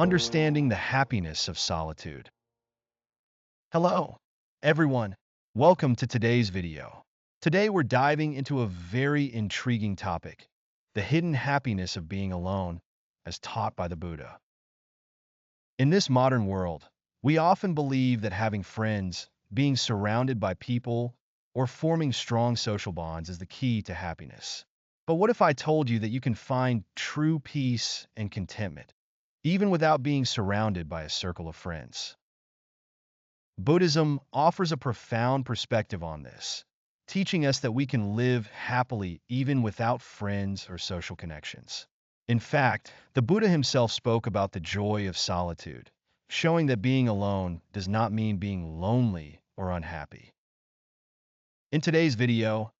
Understanding the happiness of solitude. Hello, everyone. Welcome to today's video. Today we're diving into a very intriguing topic, the hidden happiness of being alone, as taught by the Buddha. In this modern world, we often believe that having friends, being surrounded by people, or forming strong social bonds is the key to happiness. But what if I told you that you can find true peace and contentment even without being surrounded by a circle of friends? Buddhism offers a profound perspective on this, teaching us that we can live happily even without friends or social connections. In fact, the Buddha himself spoke about the joy of solitude, showing that being alone does not mean being lonely or unhappy. In today's video,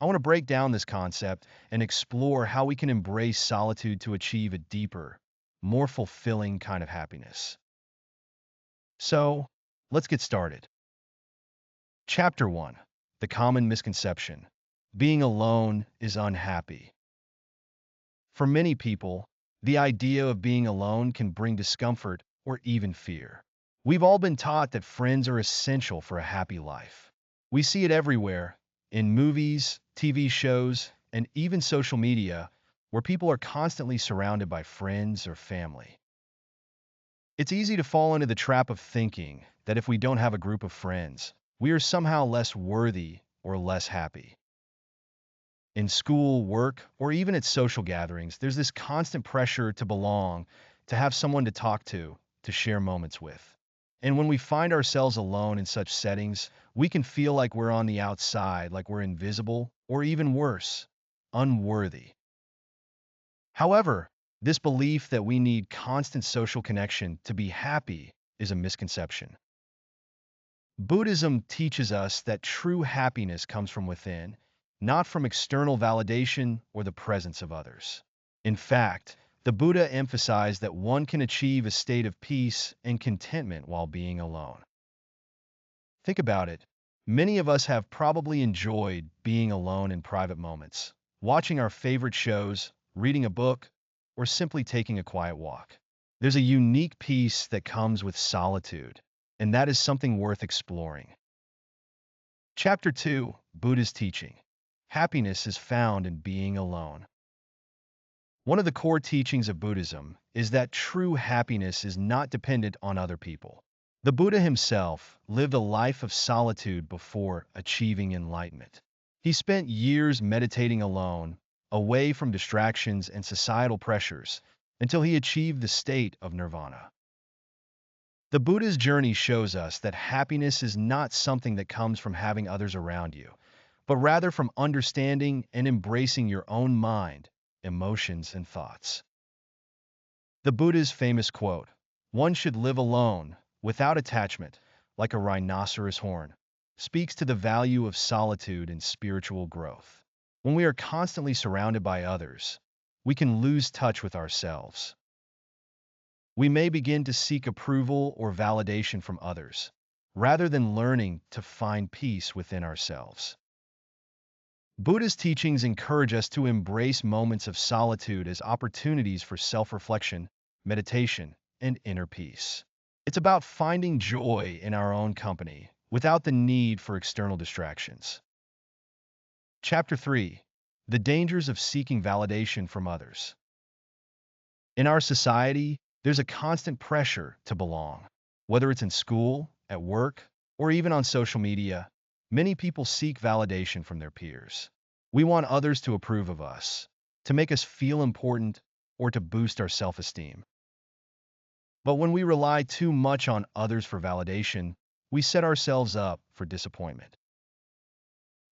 I want to break down this concept and explore how we can embrace solitude to achieve a deeper, more fulfilling kind of happiness. So, let's get started. Chapter 1. The Common Misconception. Being alone is unhappy. For many people, the idea of being alone can bring discomfort or even fear. We've all been taught that friends are essential for a happy life. We see it everywhere, in movies, TV shows, and even social media, where people are constantly surrounded by friends or family. It's easy to fall into the trap of thinking that if we don't have a group of friends, we are somehow less worthy or less happy. In school, work, or even at social gatherings, there's this constant pressure to belong, to have someone to talk to share moments with. And when we find ourselves alone in such settings, we can feel like we're on the outside, like we're invisible, or even worse, unworthy. However, this belief that we need constant social connection to be happy is a misconception. Buddhism teaches us that true happiness comes from within, not from external validation or the presence of others. In fact, the Buddha emphasized that one can achieve a state of peace and contentment while being alone. Think about it. Many of us have probably enjoyed being alone in private moments, watching our favorite shows, reading a book, or simply taking a quiet walk. There's a unique peace that comes with solitude, and that is something worth exploring. Chapter 2. Buddha's Teaching. Happiness is found in being alone. One of the core teachings of Buddhism is that true happiness is not dependent on other people. The Buddha himself lived a life of solitude before achieving enlightenment. He spent years meditating alone, away from distractions and societal pressures, until he achieved the state of nirvana. The Buddha's journey shows us that happiness is not something that comes from having others around you, but rather from understanding and embracing your own mind, emotions, and thoughts. The Buddha's famous quote, "One should live alone, without attachment, like a rhinoceros horn," speaks to the value of solitude and spiritual growth. When we are constantly surrounded by others, we can lose touch with ourselves. We may begin to seek approval or validation from others, rather than learning to find peace within ourselves. Buddha's teachings encourage us to embrace moments of solitude as opportunities for self-reflection, meditation, and inner peace. It's about finding joy in our own company without the need for external distractions. Chapter 3. The Dangers of Seeking Validation from Others. In our society, there's a constant pressure to belong. Whether it's in school, at work, or even on social media, many people seek validation from their peers. We want others to approve of us, to make us feel important, or to boost our self-esteem. But when we rely too much on others for validation, we set ourselves up for disappointment.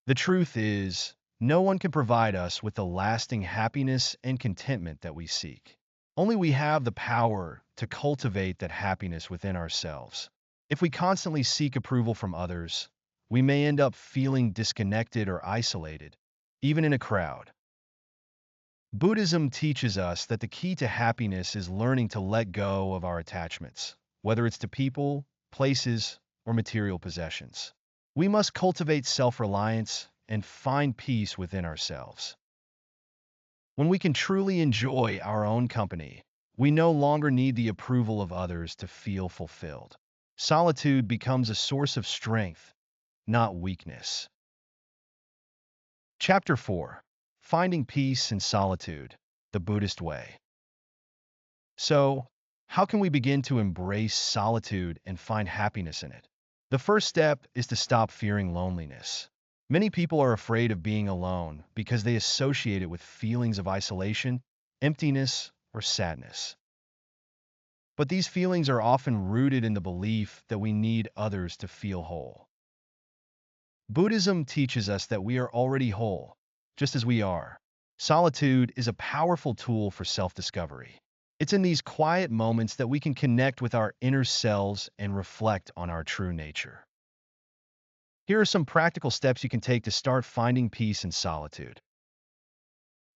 The truth is, no one can provide us with the lasting happiness and contentment that we seek. Only we have the power to cultivate that happiness within ourselves. If we constantly seek approval from others, we may end up feeling disconnected or isolated, even in a crowd. Buddhism teaches us that the key to happiness is learning to let go of our attachments, whether it's to people, places, or material possessions. We must cultivate self-reliance and find peace within ourselves. When we can truly enjoy our own company, We no longer need the approval of others to feel fulfilled. Solitude becomes a source of strength, not weakness. Chapter 4. Finding Peace in Solitude, the Buddhist Way. So, how can we begin to embrace solitude and find happiness in it? The first step is to stop fearing loneliness. Many people are afraid of being alone because they associate it with feelings of isolation, emptiness, or sadness. But these feelings are often rooted in the belief that we need others to feel whole. Buddhism teaches us that we are already whole, just as we are. Solitude is a powerful tool for self-discovery. It's in these quiet moments that we can connect with our inner selves and reflect on our true nature. Here are some practical steps you can take to start finding peace in solitude.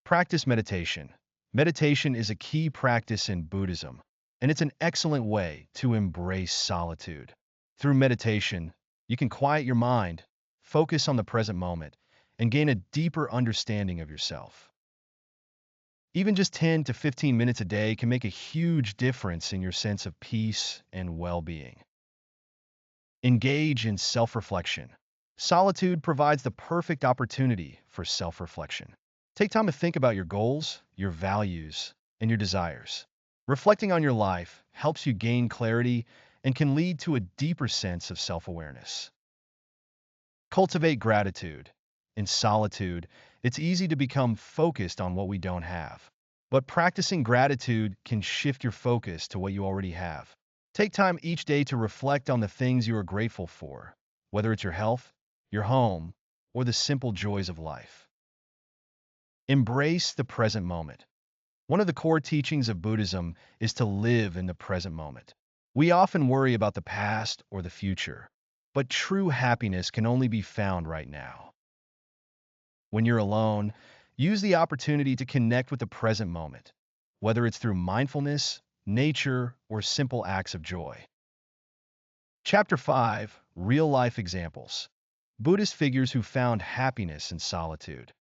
Practice meditation. Meditation is a key practice in Buddhism, and it's an excellent way to embrace solitude. Through meditation, you can quiet your mind, focus on the present moment, and gain a deeper understanding of yourself. Even just 10 to 15 minutes a day can make a huge difference in your sense of peace and well-being. Engage in self-reflection. Solitude provides the perfect opportunity for self-reflection. Take time to think about your goals, your values, and your desires. Reflecting on your life helps you gain clarity and can lead to a deeper sense of self-awareness. Cultivate gratitude. In solitude, it's easy to become focused on what we don't have. But practicing gratitude can shift your focus to what you already have. Take time each day to reflect on the things you are grateful for, whether it's your health, your home, or the simple joys of life. Embrace the present moment. One of the core teachings of Buddhism is to live in the present moment. We often worry about the past or the future, but true happiness can only be found right now. When you're alone, use the opportunity to connect with the present moment, whether it's through mindfulness, nature, or simple acts of joy. Chapter 5. Real-life examples. Buddhist figures who found happiness in solitude.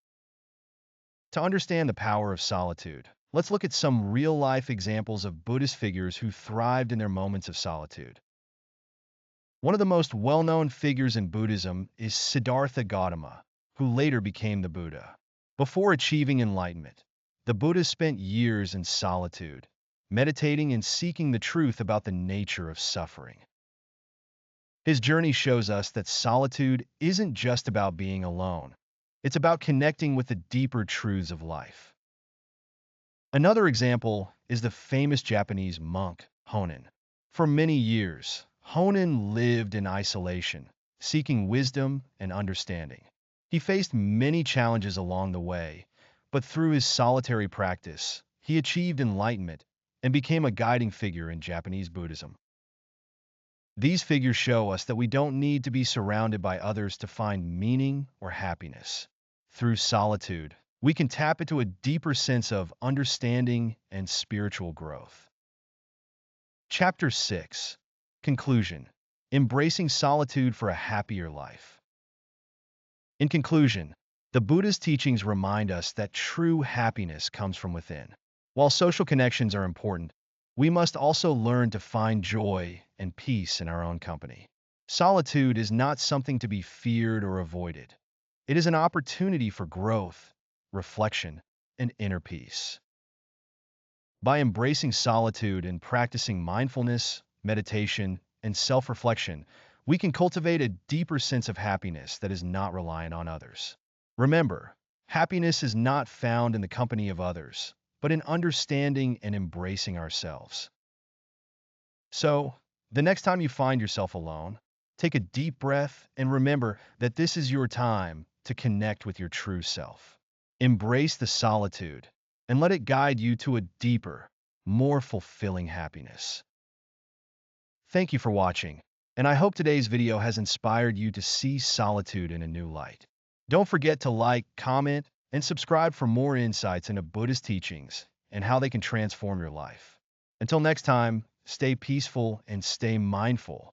To understand the power of solitude, let's look at some real-life examples of Buddhist figures who thrived in their moments of solitude. One of the most well-known figures in Buddhism is Siddhartha Gautama, who later became the Buddha. Before achieving enlightenment, the Buddha spent years in solitude, meditating and seeking the truth about the nature of suffering. His journey shows us that solitude isn't just about being alone. It's about connecting with the deeper truths of life. Another example is the famous Japanese monk, Honen. For many years, Honen lived in isolation, seeking wisdom and understanding. He faced many challenges along the way, but through his solitary practice, he achieved enlightenment and became a guiding figure in Japanese Buddhism. These figures show us that we don't need to be surrounded by others to find meaning or happiness. Through solitude, we can tap into a deeper sense of understanding and spiritual growth. Chapter 6. Conclusion. Embracing solitude for a happier life. In conclusion, the Buddha's teachings remind us that true happiness comes from within. While social connections are important, we must also learn to find joy and peace in our own company. Solitude is not something to be feared or avoided. It is an opportunity for growth, reflection, and inner peace. By embracing solitude and practicing mindfulness, meditation, and self-reflection, we can cultivate a deeper sense of happiness that is not reliant on others. Remember, happiness is not found in the company of others, but in understanding and embracing ourselves. So, the next time you find yourself alone, take a deep breath and remember that this is your time to connect with your true self. Embrace the solitude and let it guide you to a deeper, more fulfilling happiness. Thank you for watching, and I hope today's video has inspired you to see solitude in a new light. Don't forget to like, comment, and subscribe for more insights into Buddhist teachings and how they can transform your life. Until next time, stay peaceful and stay mindful.